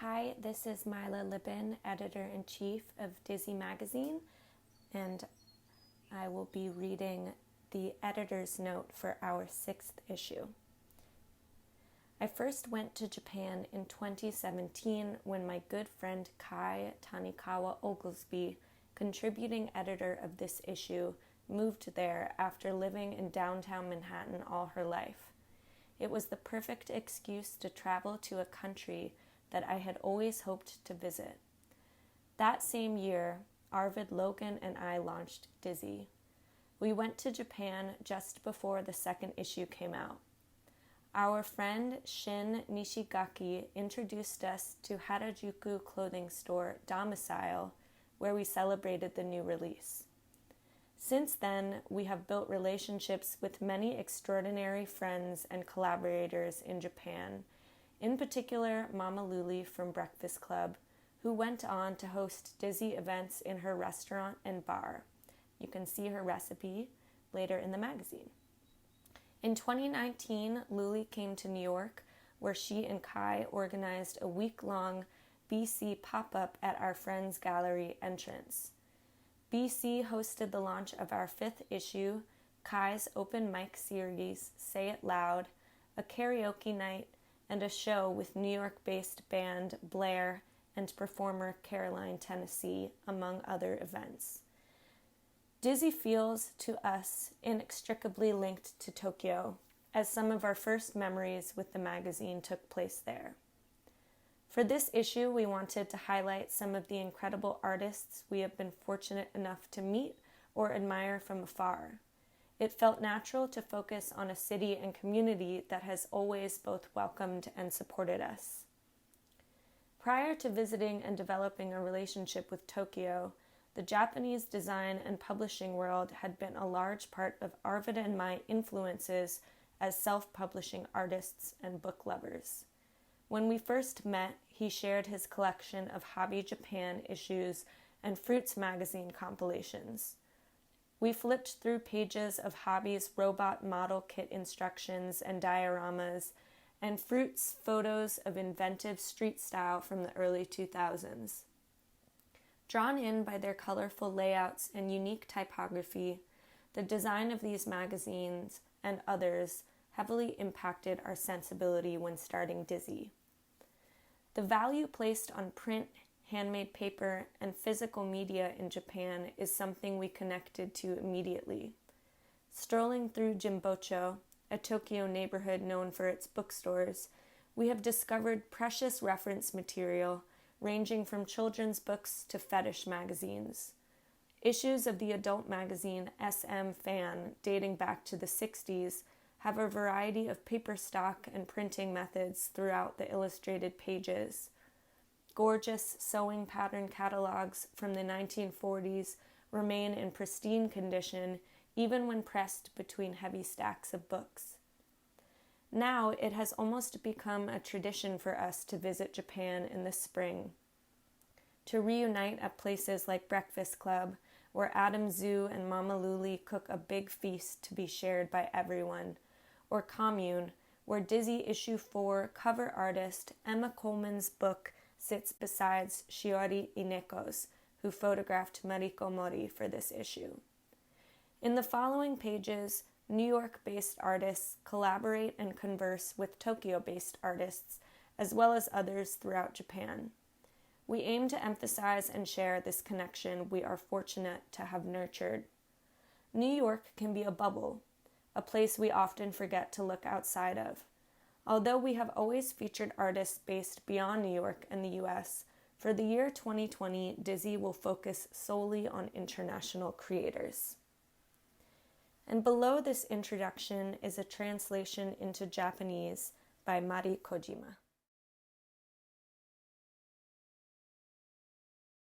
Hi, this is Milah Libin, Editor-in-Chief of Dizzy Magazine, and I will be reading the editor's note for our 6th issue. I first went to Japan in 2017 when my good friend Kai Tanikawa Oglesby, contributing editor of this issue, moved there after living in downtown Manhattan all her life. It was the perfect excuse to travel to a country that I had always hoped to visit. That same year, Arvid, Logan, and I launched Dizzy. We went to Japan just before the 2nd issue came out. Our friend Shin Nishigaki introduced us to Harajuku clothing store Domicile, where we celebrated the new release. Since then, we have built relationships with many extraordinary friends and collaborators in Japan, in particular Mama Luli from Breakfast Club, who went on to host Dizzy events in her restaurant and bar. You can see her recipe later in the magazine. In 2019, Luli came to New York, where she and Kai organized a week-long BC pop-up at our Friends Gallery entrance. BC hosted the launch of our 5th issue, Kai's open mic series, Say It Loud, a karaoke night, and a show with New York-based band Blair and performer Caroline Tennessee, among other events. Dizzy feels, to us, inextricably linked to Tokyo, as some of our first memories with the magazine took place there. For this issue, we wanted to highlight some of the incredible artists we have been fortunate enough to meet or admire from afar. It felt natural to focus on a city and community that has always both welcomed and supported us. Prior to visiting and developing a relationship with Tokyo, the Japanese design and publishing world had been a large part of Arvid and my influences as self-publishing artists and book lovers. When we first met, he shared his collection of Hobby Japan issues and Fruits magazine compilations. We flipped through pages of Hobby's robot model kit instructions and dioramas, and Fruit's photos of inventive street style from the early 2000s. Drawn in by their colorful layouts and unique typography, the design of these magazines and others heavily impacted our sensibility when starting Dizzy. The value placed on print, handmade paper, and physical media in Japan is something we connected to immediately. Strolling through Jimbocho, a Tokyo neighborhood known for its bookstores, we have discovered precious reference material ranging from children's books to fetish magazines. Issues of the adult magazine SM Fan, dating back to the 60s, have a variety of paper stock and printing methods throughout the illustrated pages. Gorgeous sewing pattern catalogs from the 1940s remain in pristine condition even when pressed between heavy stacks of books. Now it has almost become a tradition for us to visit Japan in the spring, to reunite at places like Breakfast Club, where Adam Zoo and Mama Luli cook a big feast to be shared by everyone, or Commune, where Dizzy Issue 4 cover artist Emma Coleman's book sits beside Shiori Ineko's, who photographed Mariko Mori for this issue. In the following pages, New York-based artists collaborate and converse with Tokyo-based artists, as well as others throughout Japan. We aim to emphasize and share this connection we are fortunate to have nurtured. New York can be a bubble, a place we often forget to look outside of. Although we have always featured artists based beyond New York and the U.S., for the year 2020, Dizzy will focus solely on international creators. And below this introduction is a translation into Japanese by Mari Kojima.